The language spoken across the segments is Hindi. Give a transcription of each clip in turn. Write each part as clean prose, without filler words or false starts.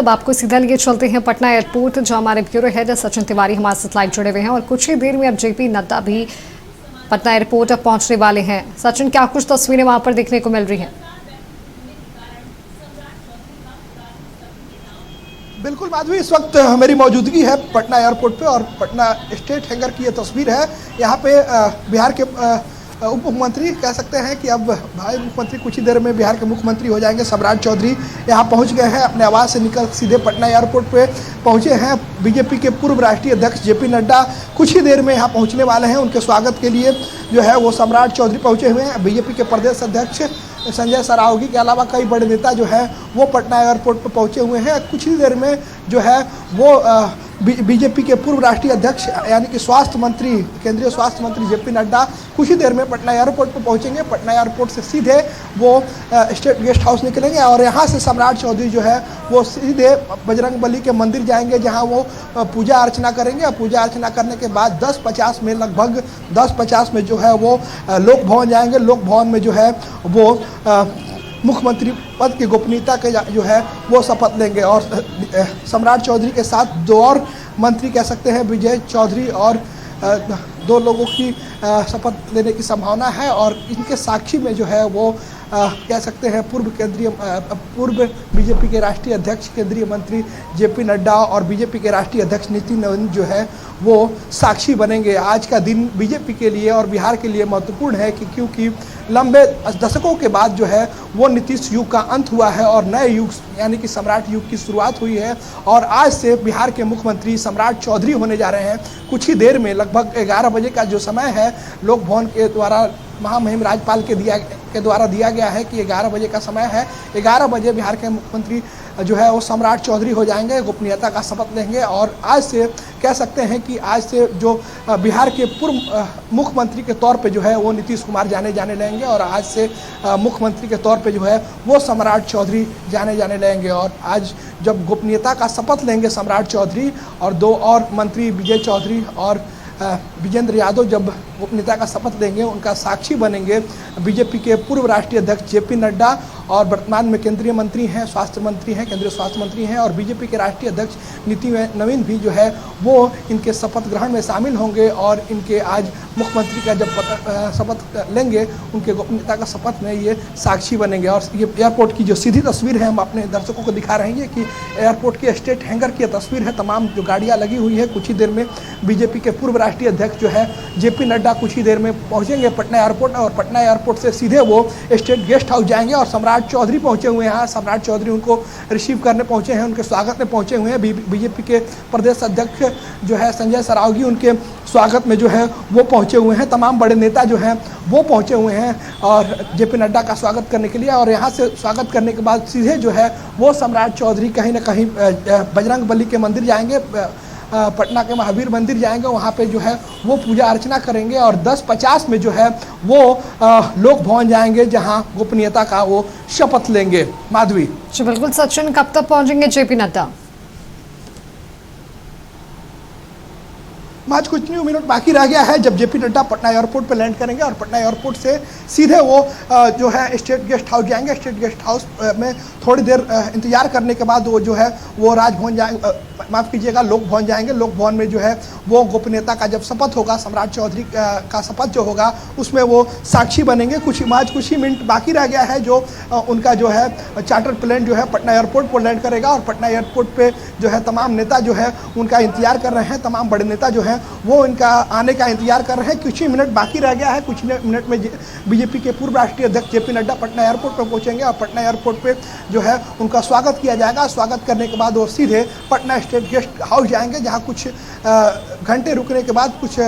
अब आपको सीधा लिए चलते हैं पटना एयरपोर्ट, जहां हमारे ब्यूरो हेड सचिन तिवारी हमारे साथ लाइव जुड़े हुए हैं और कुछ ही देर में अब जेपी नड्डा भी पटना एयरपोर्ट अब पहुंचने वाले हैं। सचिन, क्या कुछ तस्वीरें वहां पर देखने को मिल रही हैं? बिल्कुल माधवी, इस वक्त मेरी मौजूदगी है पटना एयरपोर्ट पे और पटना स्टेट हैंगर की ये तस्वीर है। यहाँ पे बिहार के उप मुख्यमंत्री कह सकते हैं कि अब भाई मुख्यमंत्री कुछ ही देर में बिहार के मुख्यमंत्री हो जाएंगे, सम्राट चौधरी यहाँ पहुँच गए हैं। अपने आवास से निकल सीधे पटना एयरपोर्ट पे पहुँचे हैं। बीजेपी के पूर्व राष्ट्रीय अध्यक्ष जेपी नड्डा कुछ ही देर में यहाँ पहुँचने वाले हैं। उनके स्वागत के लिए जो है वो सम्राट चौधरी पहुँचे हुए हैं। बीजेपी के प्रदेश अध्यक्ष संजय सरावगी के अलावा कई बड़े नेता जो है वो पटना एयरपोर्ट पर पहुंचे हुए हैं। कुछ ही देर में जो है वो बीजेपी के पूर्व राष्ट्रीय अध्यक्ष यानी कि स्वास्थ्य मंत्री, केंद्रीय स्वास्थ्य मंत्री जेपी नड्डा कुछ ही देर में पटना एयरपोर्ट पर पहुंचेंगे। पटना एयरपोर्ट से सीधे वो स्टेट गेस्ट हाउस निकलेंगे और यहाँ से सम्राट चौधरी जो है वो सीधे बजरंगबली के मंदिर जाएंगे, जहाँ वो पूजा अर्चना करेंगे। और पूजा अर्चना करने के बाद 10:50 में, लगभग 10:50 में जो है वो लोक भवन जाएंगे। लोक भवन में जो है वो मुख्यमंत्री पद की गोपनीयता के जो है वो शपथ लेंगे और सम्राट चौधरी के साथ दो और मंत्री कह सकते हैं, विजय चौधरी और दो लोगों की शपथ लेने की संभावना है। और इनके साक्षी में जो है वो कह सकते हैं पूर्व बीजेपी के राष्ट्रीय अध्यक्ष केंद्रीय मंत्री जेपी नड्डा और बीजेपी के राष्ट्रीय अध्यक्ष नितिन नवीन जो है वो साक्षी बनेंगे। आज का दिन बीजेपी के लिए और बिहार के लिए महत्वपूर्ण है क्योंकि लंबे दशकों के बाद जो है वो नीतीश युग का अंत हुआ है और नए युग यानी कि सम्राट युग की शुरुआत हुई है। और आज से बिहार के मुख्यमंत्री सम्राट चौधरी होने जा रहे हैं। कुछ ही देर में लगभग 11 बजे का जो समय है लोक भवन के द्वारा महामहिम राज्यपाल के द्वारा दिया गया है कि 11 बजे का समय है। 11 बजे बिहार के मुख्यमंत्री जो है वो सम्राट चौधरी हो जाएंगे, गोपनीयता का शपथ लेंगे। और आज से कह सकते हैं कि आज से जो बिहार के पूर्व मुख्यमंत्री के तौर पे जो है वो नीतीश कुमार जाने लेंगे और आज से मुख्यमंत्री के तौर पे जो है वो सम्राट चौधरी जाने लेंगे। और आज जब गोपनीयता का शपथ लेंगे सम्राट चौधरी और दो और मंत्री विजय चौधरी और विजेंद्र यादव जब गोपनीयता का शपथ लेंगे, उनका साक्षी बनेंगे बीजेपी के पूर्व राष्ट्रीय अध्यक्ष जेपी नड्डा और वर्तमान में केंद्रीय मंत्री हैं, स्वास्थ्य मंत्री हैं, केंद्रीय स्वास्थ्य मंत्री हैं। और बीजेपी के राष्ट्रीय अध्यक्ष नितिन नवीन भी जो है वो इनके शपथ ग्रहण में शामिल होंगे और इनके आज मुख्यमंत्री का जब शपथ लेंगे उनके गोपनीयता का शपथ में ये साक्षी बनेंगे। और ये एयरपोर्ट की जो सीधी तस्वीर है हम अपने दर्शकों को दिखा रहे हैं कि एयरपोर्ट की स्टेट हैंगर की तस्वीर है। तमाम जो गाड़ियाँ लगी हुई है, कुछ ही देर में बीजेपी के पूर्व राष्ट्रीय अध्यक्ष जो है जेपी नड्डा कुछ ही देर में पहुंचेंगे पटना एयरपोर्ट और पटना एयरपोर्ट से सीधे वो स्टेट गेस्ट हाउस जाएंगे। और सम्राट चौधरी पहुंचे हुए हैं। सम्राट चौधरी उनको रिसीव करने पहुंचे हैं, उनके स्वागत में पहुंचे हुए हैं। बीजेपी के प्रदेश अध्यक्ष जो है संजय सरावगी उनके स्वागत में जो है वो पहुंचे हुए हैं। तमाम बड़े नेता जो हैं वो पहुंचे हुए हैं और जेपी नड्डा का स्वागत करने के लिए। और यहाँ से स्वागत करने के बाद सीधे जो है वो सम्राट चौधरी कहीं ना कहीं बजरंगबली के मंदिर जाएंगे, पटना के महावीर मंदिर जाएंगे, वहाँ पे जो है वो पूजा अर्चना करेंगे। और 10:50 में जो है वो लोक भवन जाएंगे, जहाँ गोपनीयता का वो शपथ लेंगे। माधवी जी बिल्कुल सचिन, कब तक पहुंचेंगे जेपी नड्डा? आज कुछ मिनट बाकी रह गया है जब जेपी नड्डा पटना एयरपोर्ट पर लैंड करेंगे और पटना एयरपोर्ट से सीधे वो जो है स्टेट गेस्ट हाउस जाएंगे। स्टेट गेस्ट हाउस में थोड़ी देर इंतजार करने के बाद वो जो है वो राजभवन जाएंगे, माफ़ कीजिएगा, लोक भवन जाएंगे। लोक भवन में जो है वो गोपनीयता का जब शपथ होगा, सम्राट चौधरी का शपथ जो होगा उसमें वो साक्षी बनेंगे। कुछ ही मिनट बाकी रह गया है जो उनका जो है चार्टर प्लेन जो है पटना एयरपोर्ट पर लैंड करेगा। और पटना एयरपोर्ट पे जो है तमाम नेता जो है उनका इंतजार कर रहे हैं, तमाम बड़े नेता जो हैं वो इनका आने का इंतजार कर रहे हैं। कुछ ही मिनट बाकी रह गया है। कुछ मिनट में बीजेपी के पूर्व राष्ट्रीय अध्यक्ष जेपी नड्डा पटना एयरपोर्ट पर पहुंचेंगे और पटना एयरपोर्ट पे जो है उनका स्वागत किया जाएगा। स्वागत करने के बाद वो सीधे पटना स्टेट गेस्ट हाउस जाएंगे, जहां कुछ घंटे रुकने के बाद, कुछ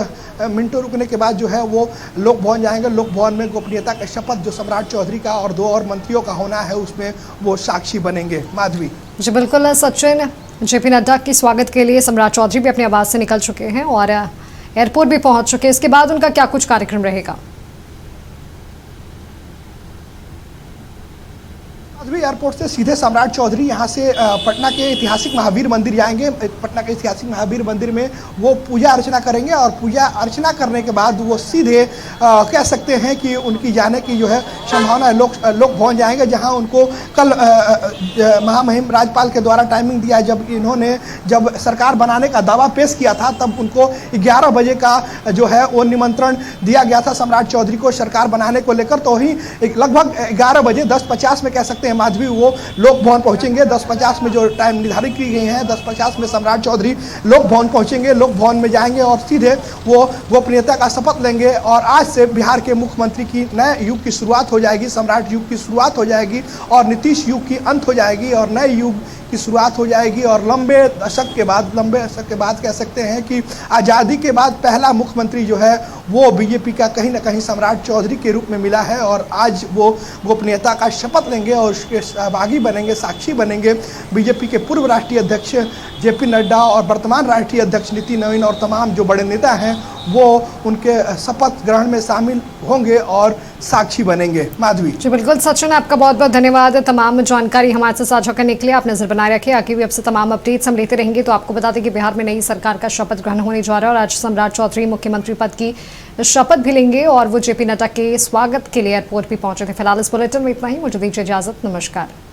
मिनटों रुकने के बाद जो है वो लोक भवन जाएंगे। लोक भवन में गोपनीयता का शपथ जो सम्राट चौधरी का और दो और मंत्रियों का होना है उसमें वो साक्षी बनेंगे। माधवी जी बिल्कुल सचिन, जेपी नड्डा के स्वागत के लिए सम्राट चौधरी भी अपने आवास से निकल चुके हैं और एयरपोर्ट भी पहुंच चुके हैं। इसके बाद उनका क्या कुछ कार्यक्रम रहेगा? एयरपोर्ट से सीधे सम्राट चौधरी यहाँ से पटना के ऐतिहासिक महावीर मंदिर जाएंगे। पटना के ऐतिहासिक महावीर मंदिर में वो पूजा अर्चना करेंगे और पूजा अर्चना करने के बाद वो सीधे कह सकते हैं कि उनकी जाने की जो है संभावना है। लोक भवन जाएंगे, जहाँ उनको कल महामहिम राज्यपाल के द्वारा टाइमिंग दिया। जब सरकार बनाने का दावा पेश किया था तब उनको 11 बजे का जो है वो निमंत्रण दिया गया था सम्राट चौधरी को सरकार बनाने को लेकर। तो ही लगभग 11 बजे 10:50 में कह सकते हैं माधवी वो लोक भवन पहुंचेंगे। 10:50 में जो टाइम निर्धारित की गई है, 10:50 में सम्राट चौधरी लोक भवन पहुंचेंगे। लोक भवन में जाएंगे और सीधे वो गोपनीयता का शपथ लेंगे और आज से बिहार के मुख्यमंत्री की नए युग की शुरुआत हो जाएगी। सम्राट युग की शुरुआत हो जाएगी और नीतीश युग की अंत हो जाएगी और नए युग की शुरुआत हो जाएगी। और लंबे दशक के बाद कह सकते हैं कि आज़ादी के बाद पहला मुख्यमंत्री जो है वो बीजेपी का कहीं ना कहीं सम्राट चौधरी के रूप में मिला है। और आज वो गोपनीयता का शपथ लेंगे और उसके सहभागी बनेंगे, साक्षी बनेंगे। बीजेपी के पूर्व राष्ट्रीय अध्यक्ष जेपी नड्डा और वर्तमान राष्ट्रीय अध्यक्ष नितिन नवीन और तमाम जो बड़े नेता हैं वो उनके शपथ ग्रहण में शामिल होंगे और साक्षी बनेंगे। माधवी जी बिल्कुल सचिन, आपका बहुत बहुत धन्यवाद तमाम जानकारी हमारे से साझा करने के लिए। आप नजर बनाए रखिए, आगे भी आपसे तमाम अपडेट्स हम लेते रहेंगे। तो आपको बता दें कि बिहार में नई सरकार का शपथ ग्रहण होने जा रहा है और आज सम्राट चौधरी मुख्यमंत्री पद की शपथ भी लेंगे और वो जेपी नड्डा के स्वागत के लिए एयरपोर्ट भी पहुंचे थे। फिलहाल इस बुलेटिन में इतना ही, मुझे दीजिए इजाजत, नमस्कार।